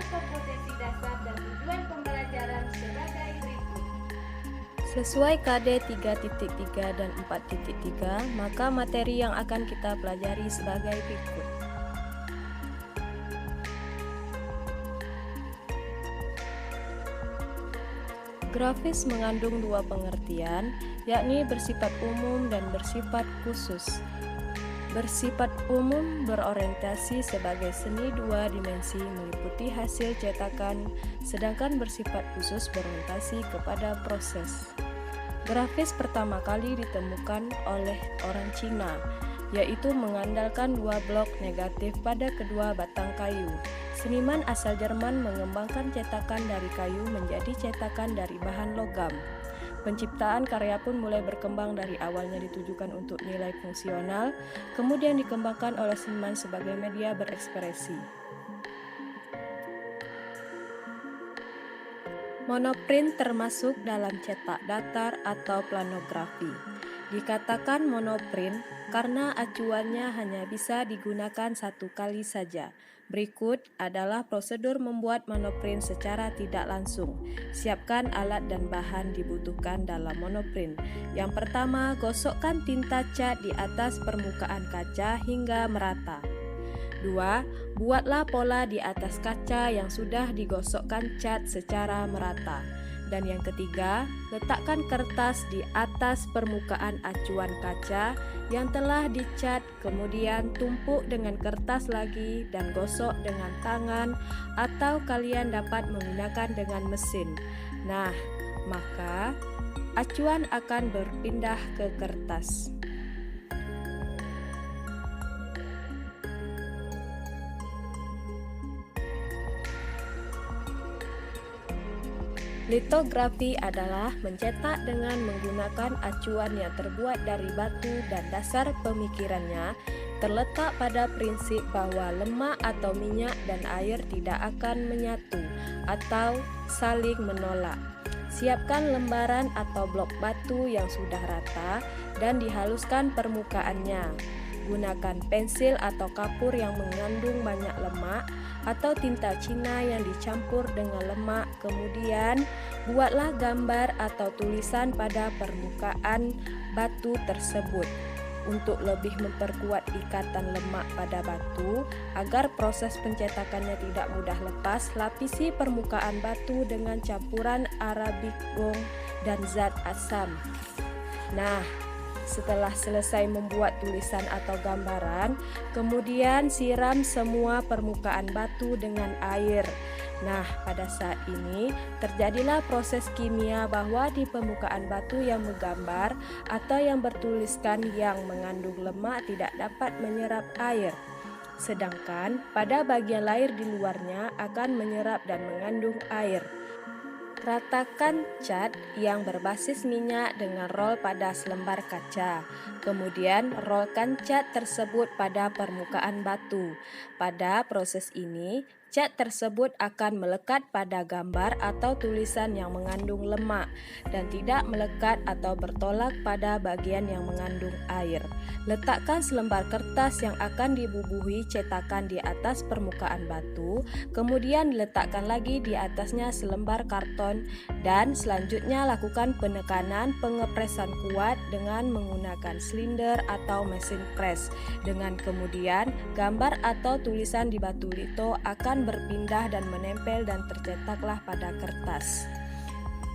kompetensi dasar dan tujuan pembelajaran sebagai berikut. Sesuai KD 3.3 dan 4.3, maka materi yang akan kita pelajari sebagai berikut. Grafis mengandung dua pengertian, yakni bersifat umum dan bersifat khusus. Bersifat umum berorientasi sebagai seni dua dimensi meliputi hasil cetakan, sedangkan bersifat khusus berorientasi kepada proses. Grafis pertama kali ditemukan oleh orang Cina, yaitu mengandalkan dua blok negatif pada kedua batang kayu. Seniman asal Jerman mengembangkan cetakan dari kayu menjadi cetakan dari bahan logam. Penciptaan karya pun mulai berkembang dari awalnya ditujukan untuk nilai fungsional, kemudian dikembangkan oleh seniman sebagai media berekspresi. Monoprint termasuk dalam cetak datar atau planografi. Dikatakan monoprint karena acuannya hanya bisa digunakan satu kali saja. Berikut adalah prosedur membuat monoprint secara tidak langsung. Siapkan alat dan bahan dibutuhkan dalam monoprint. Yang pertama, gosokkan tinta cat di atas permukaan kaca hingga merata. 2. Buatlah pola di atas kaca yang sudah digosokkan cat secara merata. Dan yang ketiga, letakkan kertas di atas permukaan acuan kaca yang telah dicat, kemudian tumpuk dengan kertas lagi dan gosok dengan tangan atau kalian dapat menggunakan dengan mesin. Nah, maka acuan akan berpindah ke kertas. Litografi adalah mencetak dengan menggunakan acuan yang terbuat dari batu dan dasar pemikirannya terletak pada prinsip bahwa lemak atau minyak dan air tidak akan menyatu atau saling menolak. Siapkan lembaran atau blok batu yang sudah rata dan dihaluskan permukaannya. Gunakan pensil atau kapur yang mengandung banyak lemak atau tinta Cina yang dicampur dengan lemak. Kemudian, buatlah gambar atau tulisan pada permukaan batu tersebut. Untuk lebih memperkuat ikatan lemak pada batu, agar proses pencetakannya tidak mudah lepas, lapisi permukaan batu dengan campuran Arabic gong dan zat asam. Nah, setelah selesai membuat tulisan atau gambaran, kemudian siram semua permukaan batu dengan air. Nah, pada saat ini terjadilah proses kimia bahwa di permukaan batu yang menggambar atau yang bertuliskan yang mengandung lemak tidak dapat menyerap air. Sedangkan pada bagian lain di luarnya akan menyerap dan mengandung air. Ratakan cat yang berbasis minyak dengan roll pada selembar kaca. Kemudian rollkan cat tersebut pada permukaan batu. Pada proses ini, cat tersebut akan melekat pada gambar atau tulisan yang mengandung lemak dan tidak melekat atau bertolak pada bagian yang mengandung air. Letakkan selembar kertas yang akan dibubuhi cetakan di atas permukaan batu, kemudian diletakkan lagi di atasnya selembar karton dan selanjutnya lakukan penekanan pengepresan kuat dengan menggunakan silinder atau mesin press. Dengan kemudian gambar atau tulisan di batu lito akan berpindah dan menempel dan tercetaklah pada kertas.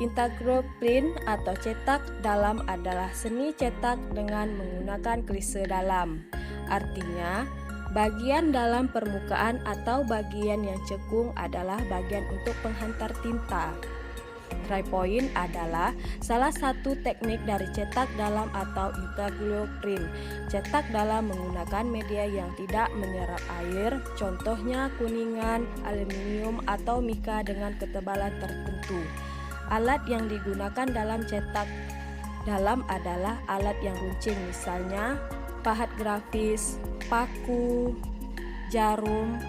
Integroprint atau cetak dalam adalah seni cetak dengan menggunakan klise dalam. Artinya, bagian dalam permukaan atau bagian yang cekung adalah bagian untuk penghantar tinta. Dry point adalah salah satu teknik dari cetak dalam atau integroprint. Cetak dalam menggunakan media yang tidak menyerap air, contohnya kuningan, aluminium atau mika dengan ketebalan tertentu. Alat yang digunakan dalam cetak dalam adalah alat yang runcing, misalnya pahat grafis, paku, jarum,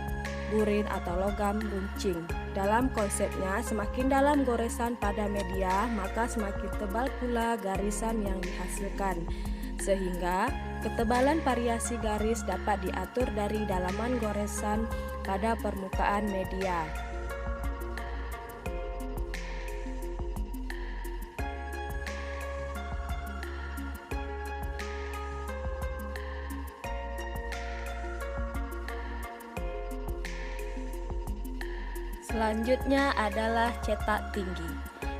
burin atau logam runcing. Dalam konsepnya, semakin dalam goresan pada media, maka semakin tebal pula garisan yang dihasilkan, sehingga ketebalan variasi garis dapat diatur dari dalaman goresan pada permukaan media. Selanjutnya adalah cetak tinggi.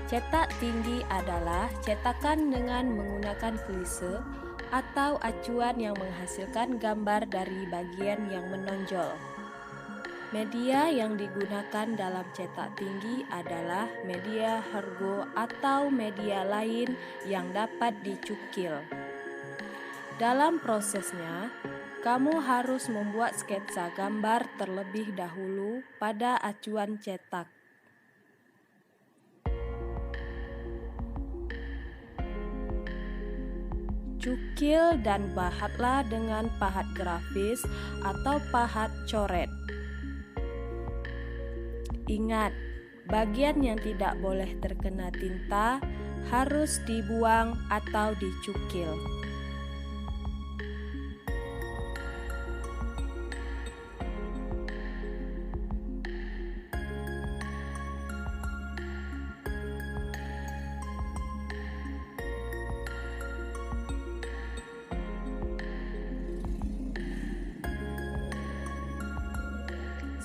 Cetak tinggi adalah cetakan dengan menggunakan klise atau acuan yang menghasilkan gambar dari bagian yang menonjol. Media yang digunakan dalam cetak tinggi adalah media hergo atau media lain yang dapat dicukil. Dalam prosesnya, kamu harus membuat sketsa gambar terlebih dahulu pada acuan cetak. Cukil dan pahatlah dengan pahat grafis atau pahat coret. Ingat, bagian yang tidak boleh terkena tinta harus dibuang atau dicukil.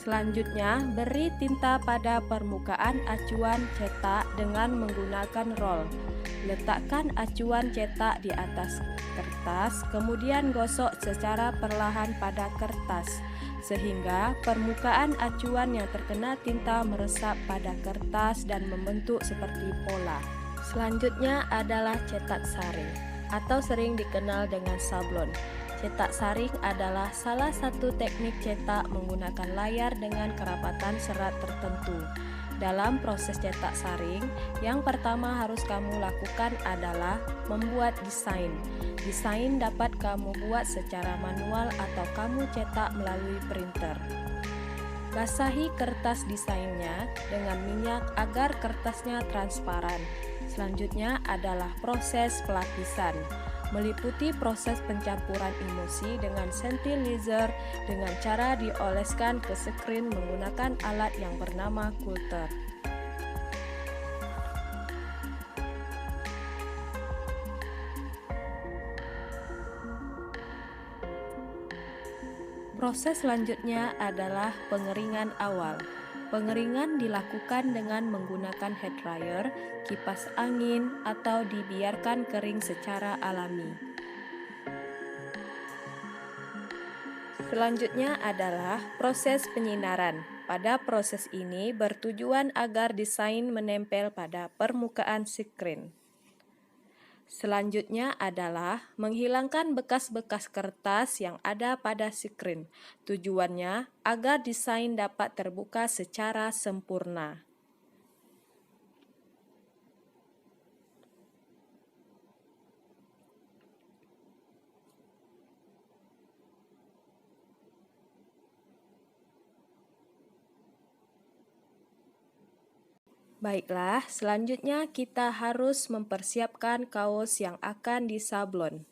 Selanjutnya, beri tinta pada permukaan acuan cetak dengan menggunakan roll. Letakkan acuan cetak di atas kertas, kemudian gosok secara perlahan pada kertas, sehingga permukaan acuan yang terkena tinta meresap pada kertas dan membentuk seperti pola. Selanjutnya adalah cetak saring, atau sering dikenal dengan sablon. Cetak saring adalah salah satu teknik cetak menggunakan layar dengan kerapatan serat tertentu. Dalam proses cetak saring, yang pertama harus kamu lakukan adalah membuat desain. Desain dapat kamu buat secara manual atau kamu cetak melalui printer. Basahi kertas desainnya dengan minyak agar kertasnya transparan. Selanjutnya adalah proses pelapisan, meliputi proses pencampuran emulsi dengan sentilizer dengan cara dioleskan ke screen menggunakan alat yang bernama kulter. Proses selanjutnya adalah pengeringan awal. Pengeringan dilakukan dengan menggunakan hair dryer, kipas angin, atau dibiarkan kering secara alami. Selanjutnya adalah proses penyinaran. Pada proses ini bertujuan agar desain menempel pada permukaan screen. Selanjutnya adalah menghilangkan bekas-bekas kertas yang ada pada screen. Tujuannya agar desain dapat terbuka secara sempurna. Baiklah, selanjutnya kita harus mempersiapkan kaos yang akan disablon.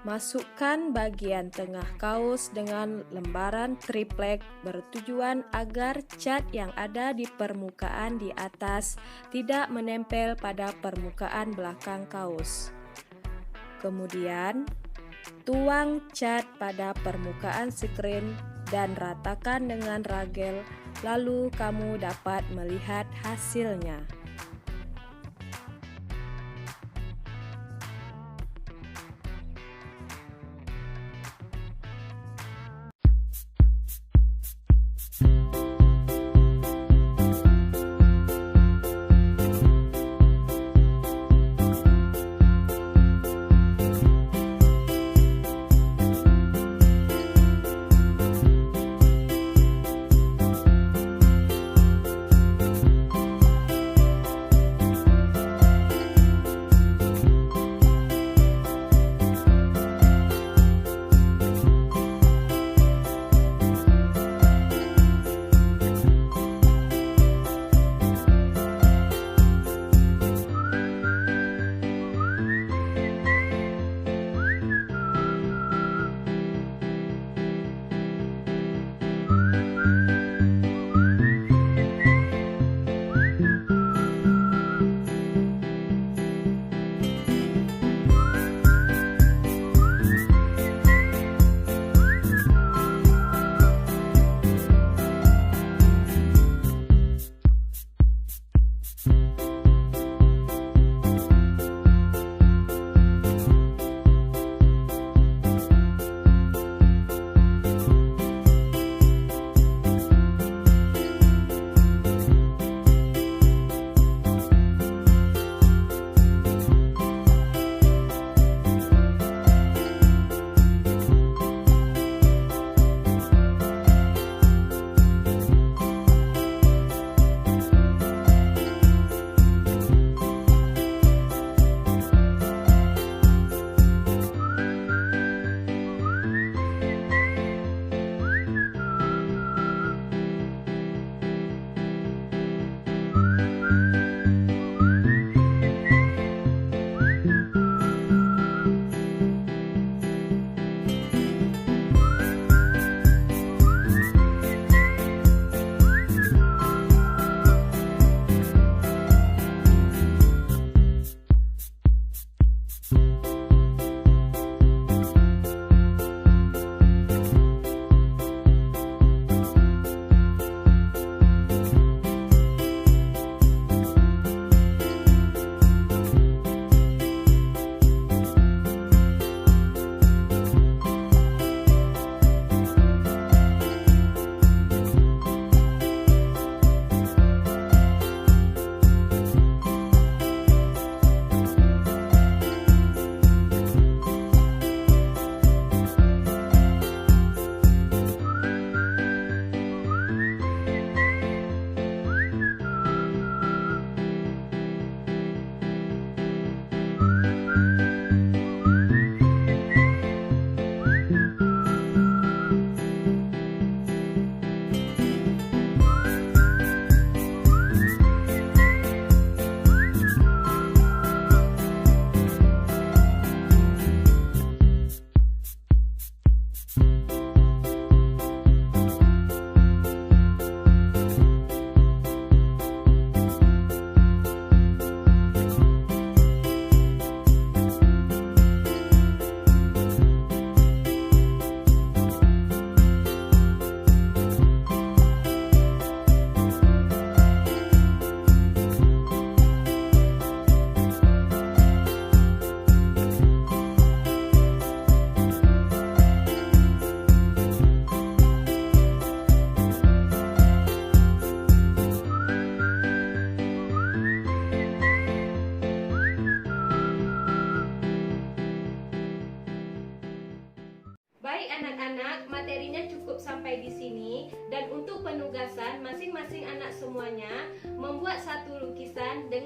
Masukkan bagian tengah kaos dengan lembaran triplek bertujuan agar cat yang ada di permukaan di atas tidak menempel pada permukaan belakang kaos. Kemudian, tuang cat pada permukaan screen dan ratakan dengan ragel, lalu kamu dapat melihat hasilnya.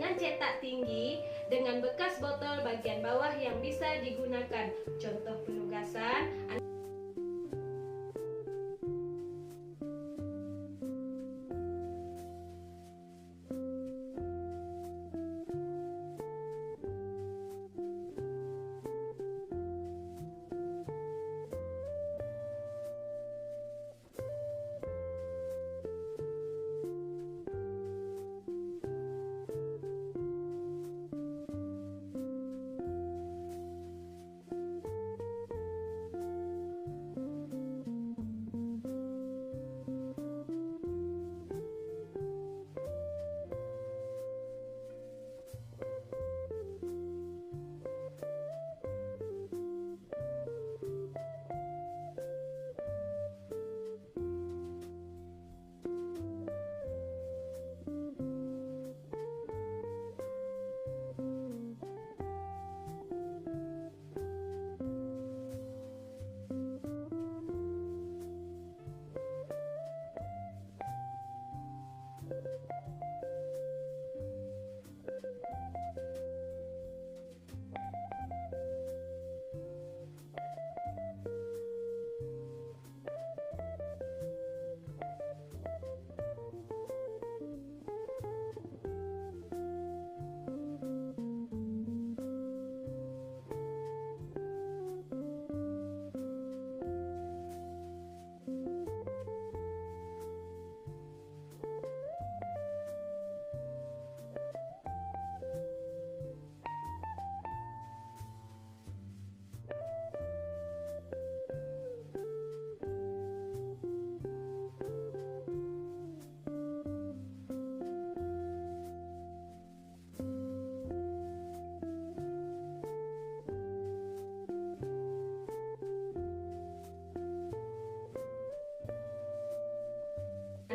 dengan cetak tinggi dengan bekas botol bagian bawah yang bisa digunakan. Contoh penugasan.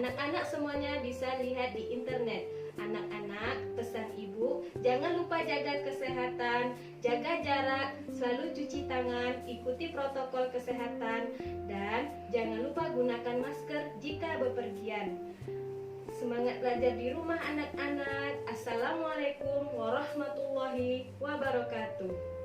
Anak-anak semuanya bisa lihat di internet. Anak-anak, pesan ibu, jangan lupa jaga kesehatan, jaga jarak, selalu cuci tangan, ikuti protokol kesehatan, dan jangan lupa gunakan masker jika bepergian. Semangat belajar di rumah anak-anak. Assalamualaikum warahmatullahi wabarakatuh.